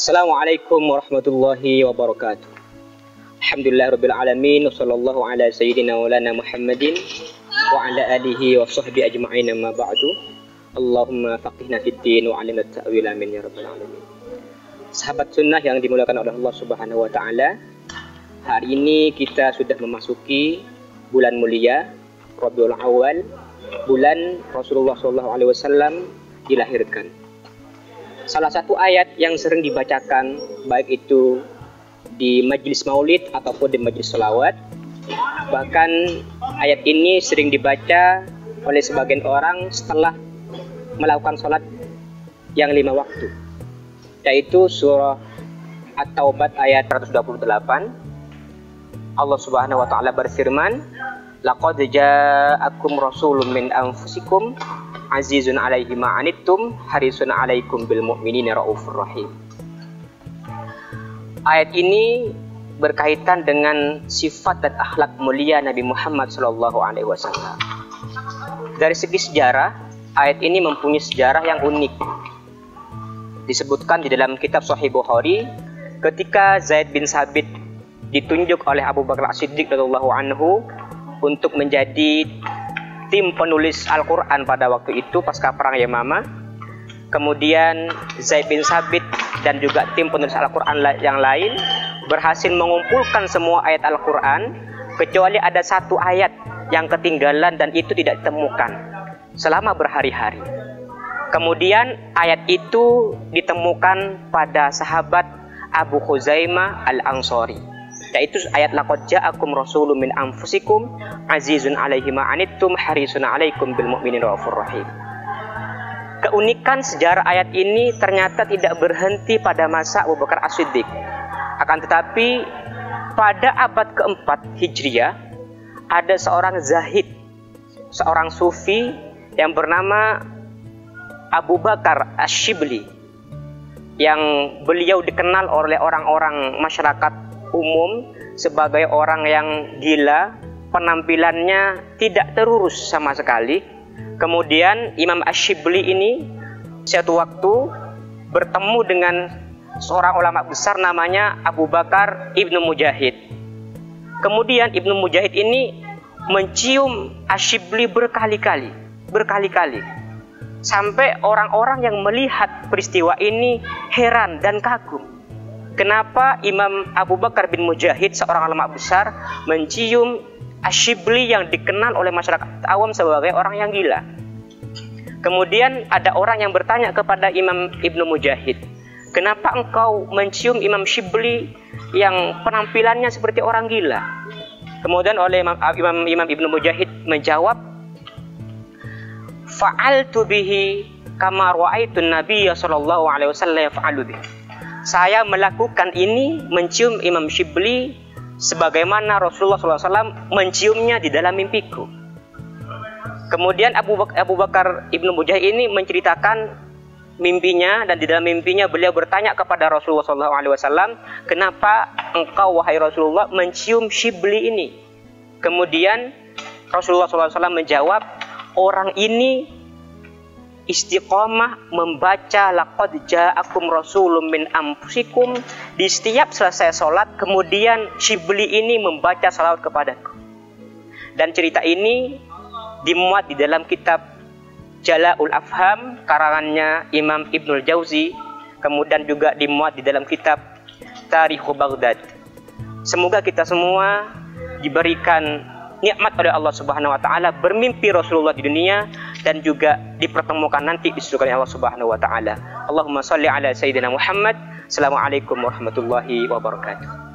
Assalamualaikum warahmatullahi wabarakatuh. Alhamdulillahirabbil alamin wa sallallahu ala sayyidina maulana Muhammadin wa ala alihi wa sahbihi ajma'in, amma ba'du. Allahumma faqihna fid din wa 'allimna at-ta'wil, amin ya rabbal alamin. Sahabat sunnah yang dimuliakan oleh Allah Subhanahu wa taala, hari ini kita sudah memasuki bulan mulia Rabiul Awal, bulan Rasulullah SAW dilahirkan. Salah satu ayat yang sering dibacakan, baik itu di majelis maulid ataupun di majelis sholawat, bahkan ayat ini sering dibaca oleh sebagian orang setelah melakukan sholat yang 5 waktu, yaitu surah At-Taubah ayat 128. Allah Subhanahu wa taala berfirman, laqad ja'akum rasulun min anfusikum azizun 'alaihi ma 'anittum harisun 'alaikum bil mu'minina raufur rahim. Ayat ini berkaitan dengan sifat dan akhlak mulia Nabi Muhammad SAW. Dari segi sejarah, ayat ini mempunyai sejarah yang unik. Disebutkan di dalam kitab Sahih Bukhari, ketika Zaid bin Sabit ditunjuk oleh Abu Bakar As-Siddiq radhiyallahu anhu untuk menjadi tim penulis Al-Quran pada waktu itu pasca perang Yamamah. Kemudian Zaid bin Sabit dan juga tim penulis Al-Quran yang lain berhasil mengumpulkan semua ayat Al-Quran, kecuali ada satu ayat yang ketinggalan dan itu tidak ditemukan selama berhari-hari. Kemudian ayat itu ditemukan pada sahabat Abu Khuzaimah Al-Ansari, yaitu ayat laqad ja'akum rasulun min anfusikum azizun 'alaihi ma 'anittum harisun 'alaikum bil mu'minina raufur rahim. Keunikan sejarah ayat ini ternyata tidak berhenti pada masa Abu Bakar As-Siddiq. Akan tetapi pada abad keempat Hijriah ada seorang zahid, seorang sufi yang bernama Abu Bakar Asy-Syibli, yang beliau dikenal oleh orang-orang masyarakat umum sebagai orang yang gila, penampilannya tidak terurus sama sekali. Kemudian Imam Asy-Syibli ini suatu waktu bertemu dengan seorang ulama besar namanya Abu Bakar Ibnu Mujahid. Kemudian Ibnu Mujahid ini mencium Asy-Syibli berkali-kali, sampai orang-orang yang melihat peristiwa ini heran dan kagum. Kenapa Imam Abu Bakar bin Mujahid, seorang ulama besar, mencium Asy-Syibli yang dikenal oleh masyarakat awam sebagai orang yang gila? Kemudian ada orang yang bertanya kepada Imam Ibnu Mujahid, kenapa engkau mencium Imam Syibli yang penampilannya seperti orang gila? Kemudian oleh Imam Ibnu Mujahid menjawab, fa'altu bihi kama ra'aitu Nabiy sallallahu alaihi wasallam yaf'alu bihi. Saya melakukan ini, mencium Imam Syibli sebagaimana Rasulullah SAW menciumnya di dalam mimpiku. Kemudian Abu Bakar Ibnu Mujahid ini menceritakan mimpinya, dan di dalam mimpinya beliau bertanya kepada Rasulullah SAW, kenapa engkau wahai Rasulullah mencium Syibli ini? Kemudian Rasulullah SAW menjawab, orang ini istiqomah membaca laqad ja'akum rasulun min anfusikum di setiap selesai sholat. Kemudian Syibli ini membaca salawat kepadaku. Dan cerita ini dimuat di dalam kitab Jala'ul Afham karangannya Imam Ibnul Jauzi, kemudian juga dimuat di dalam kitab Tarikh Baghdad. Semoga kita semua diberikan nikmat oleh Allah Subhanahu wa taala bermimpi Rasulullah di dunia dan juga dipertemukan nanti di surga Allah Subhanahu wa taala. Allahumma shalli ala sayyidina Muhammad. Assalamualaikum warahmatullahi wabarakatuh.